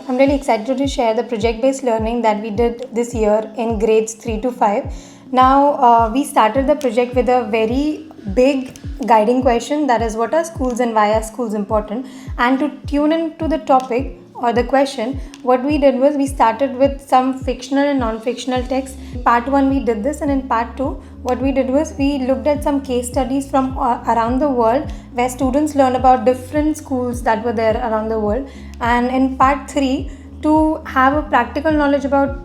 I'm really excited to share the project-based learning that we did this year in grades 3 to 5. Now, we started the project with a very big guiding question, that is, what are schools and why are schools important? And to tune into the topic or the question, what we did was we started with some fictional and non-fictional text. Part 1 we did this, and in part 2 what we did was we looked at some case studies from around the world where students learned about different schools that were there around the world. And in part 3, to have a practical knowledge about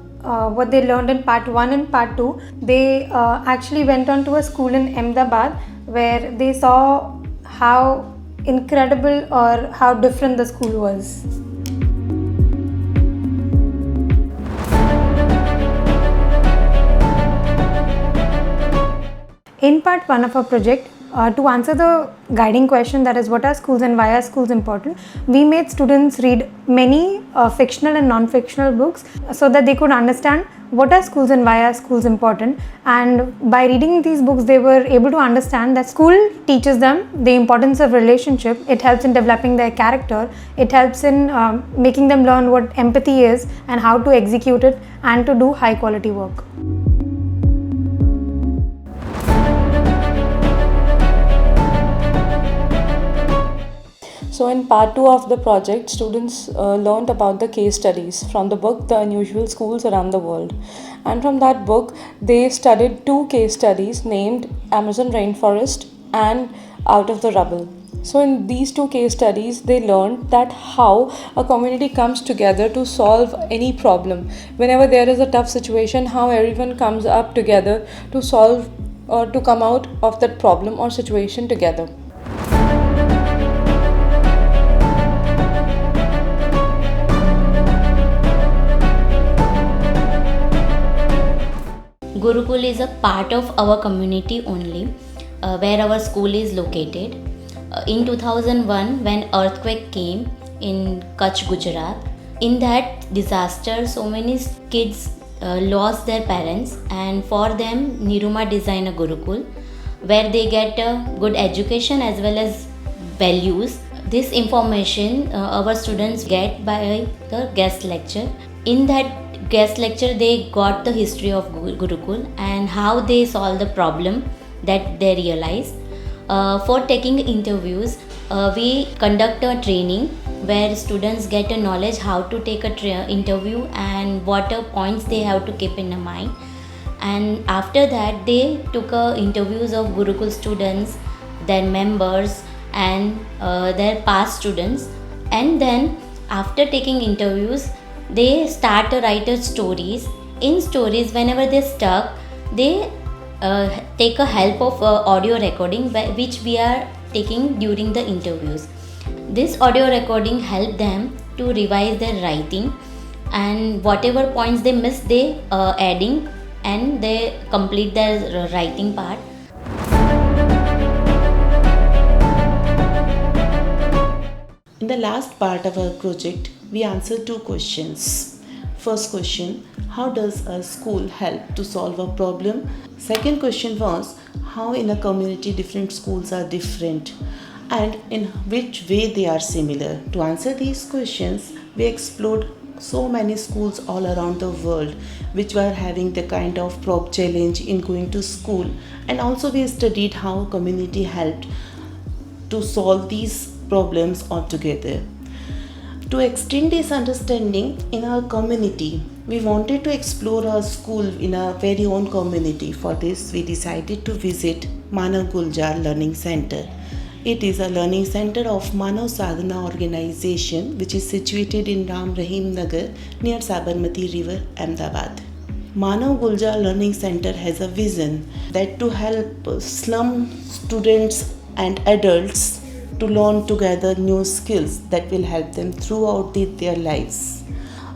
what they learned in part 1 and part 2, they actually went on to a school in Ahmedabad where they saw how incredible or how different the school was. In part 1 of our project, to answer the guiding question, that is, what are schools and why are schools important, we made students read many fictional and non-fictional books so that they could understand what are schools and why are schools important. And by reading these books, they were able to understand that school teaches them the importance of relationship. It helps in developing their character. It helps in making them learn what empathy is and how to execute it and to do high quality work. So in part 2 of the project, students learned about the case studies from the book The Unusual Schools Around the World. And from that book, they studied 2 case studies named Amazon Rainforest and Out of the Rubble. So in these 2 case studies, they learned that how a community comes together to solve any problem. Whenever there is a tough situation, how everyone comes up together to solve or to come out of that problem or situation together. Gurukul is a part of our community only, where our school is located. In 2001, when earthquake came in Kutch, Gujarat, in that disaster, so many kids lost their parents, and for them, Niruma designed a Gurukul, where they get a good education as well as values. This information our students get by the guest lecture. In that guest lecture, they got the history of Gurukul and how they solve the problem that they realize. For taking interviews, we conduct a training where students get a knowledge how to take a interview and what are points they have to keep in mind. And after that, they took interviews of Gurukul students, their members and their past students. And then after taking interviews, they start to write stories. In stories, whenever they're stuck, they take a help of audio recording which we are taking during the interviews. This audio recording help them to revise their writing, and whatever points they miss, they adding and they complete their writing part. In the last part of our project, we answered 2 questions. First question, how does a school help to solve a problem? Second question was, how in a community different schools are different and in which way they are similar. To answer these questions, we explored so many schools all around the world which were having the kind of prop challenge in going to school, and also we studied how community helped to solve these problems altogether. To extend this understanding in our community, we wanted to explore our school in our very own community. For this, we decided to visit Manav Guljar Learning Center. It is a learning center of Manav Sadhana organization which is situated in Ram Rahim Nagar near Sabarmati River, Ahmedabad. Manav Guljar Learning Center has a vision that to help slum students and adults to learn together new skills that will help them throughout their lives.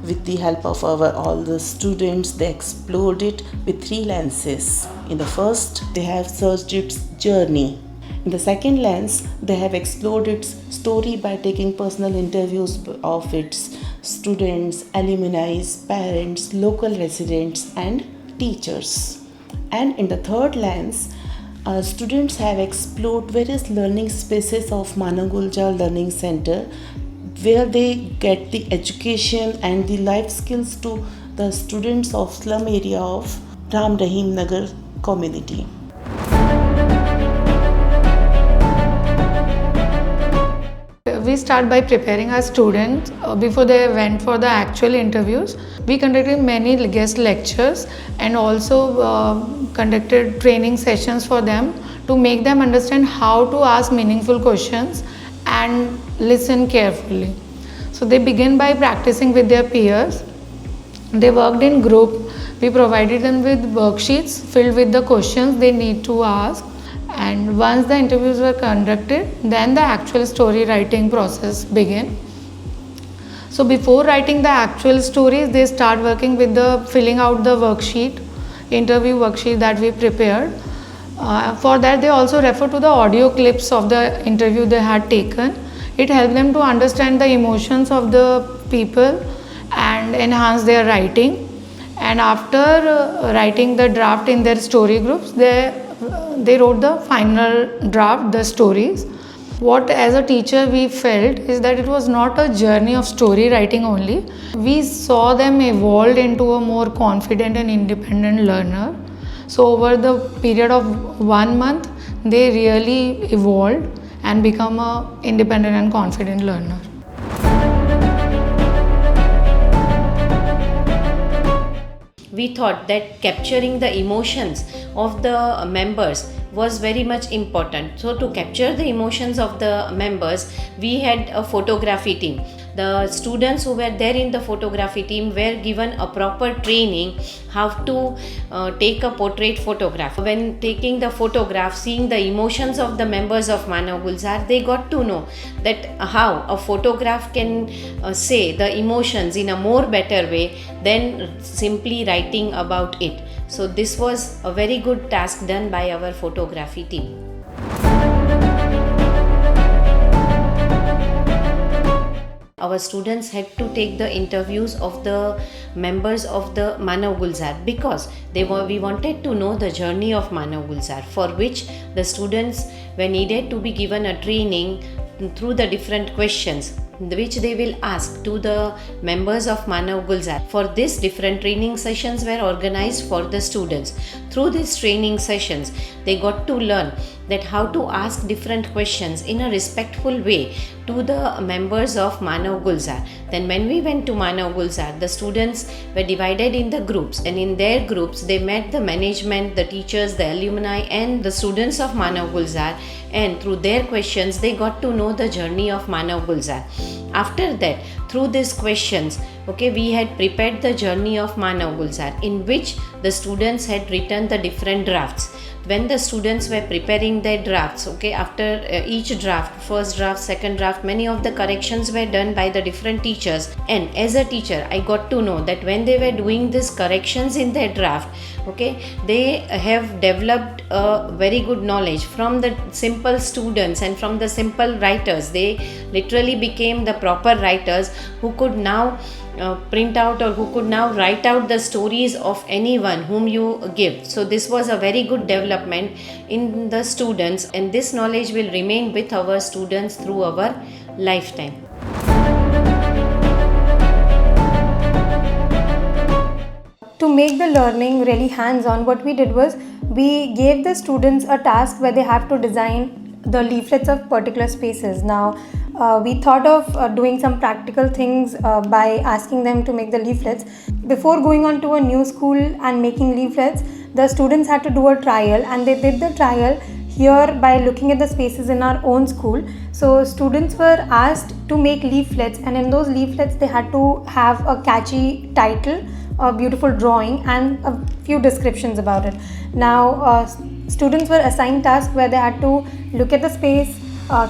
With the help of all the students, they explored it with three lenses. In the first, they have searched its journey. In the second lens, they have explored its story by taking personal interviews of its students, alumni, parents, local residents, and teachers. And in the third lens, students have explored various learning spaces of Manav Gulzar Learning Center, where they get the education and the life skills to the students of slum area of Ram Rahim Nagar community. We start by preparing our students before they went for the actual interviews. We conducted many guest lectures and also conducted training sessions for them to make them understand how to ask meaningful questions and listen carefully. So they begin by practicing with their peers. They worked in group. We provided them with worksheets filled with the questions they need to ask. And once the interviews were conducted, then the actual story writing process began. So before writing the actual stories, they start working with the filling out the worksheet, interview worksheet that we prepared. For that, they also refer to the audio clips of the interview they had taken. It helped them to understand the emotions of the people and enhance their writing. And after writing the draft in their story groups, they wrote the final draft, the stories. What as a teacher we felt is that it was not a journey of story writing only. We saw them evolve into a more confident and independent learner. So over the period of 1 month, they really evolved and become a independent and confident learner. We thought that capturing the emotions of the members was very much important. So to capture the emotions of the members, we had a photography team. The students who were there in the photography team were given a proper training how to take a portrait photograph. When taking the photograph, seeing the emotions of the members of Manav Gulzar, they got to know that how a photograph can say the emotions in a more better way than simply writing about it. So this was a very good task done by our photography team. Our students had to take the interviews of the members of the Manav Gulzar because we wanted to know the journey of Manav Gulzar, for which the students were needed to be given a training through the different questions which they will ask to the members of Manav Gulzar. For this, different training sessions were organized for the students. Through these training sessions, they got to learn that how to ask different questions in a respectful way to the members of Manav Gulzar. Then when we went to Manav Gulzar, the students were divided in the groups, and in their groups they met the management, the teachers, the alumni and the students of Manav Gulzar, and through their questions they got to know the journey of Manav Gulzar. After that, through these questions, we had prepared the journey of Manav Gulzar, in which the students had written the different drafts. When the students were preparing their drafts, after each draft, first draft, second draft, many of the corrections were done by the different teachers. And as a teacher, I got to know that when they were doing these corrections in their draft, they have developed a very good knowledge from the simple students and from the simple writers. They literally became the proper writers who could now print out or who could now write out the stories of anyone whom you give. So this was a very good development in the students, and this knowledge will remain with our students through our lifetime. To make the learning really hands-on, what we did was we gave the students a task where they have to design the leaflets of particular spaces. Now, we thought of doing some practical things by asking them to make the leaflets. Before going on to a new school and making leaflets, the students had to do a trial, and they did the trial here by looking at the spaces in our own school. So students were asked to make leaflets, and in those leaflets they had to have a catchy title, a beautiful drawing and a few descriptions about it. Now students were assigned tasks where they had to look at the space,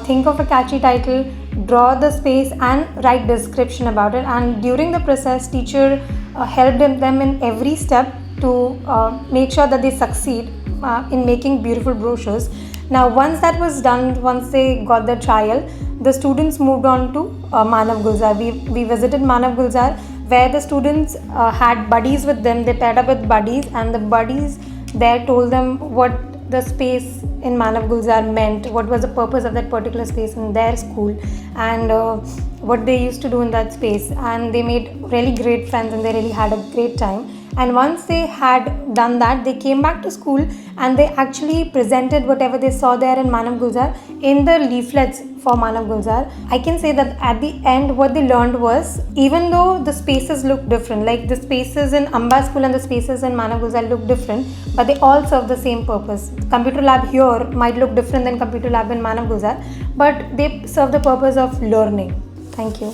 think of a catchy title, draw the space and write description about it. And during the process, teacher helped them in every step to make sure that they succeed in making beautiful brochures. Now once that was done, once they got the trial, the students moved on to Manav Gulzar. We visited Manav Gulzar, where the students had buddies with them. They paired up with buddies, and the buddies there told them what the space in Manav Gulzar meant, what was the purpose of that particular space in their school, and what they used to do in that space. And they made really great friends, and they really had a great time. And once they had done that, they came back to school and they actually presented whatever they saw there in Manav Gulzar in the leaflets for Manav Gulzar. I can say that at the end, what they learned was, even though the spaces look different, like the spaces in Amba school and the spaces in Manav Gulzar look different, but they all serve the same purpose. Computer lab here might look different than computer lab in Manav Gulzar, but they serve the purpose of learning. Thank you.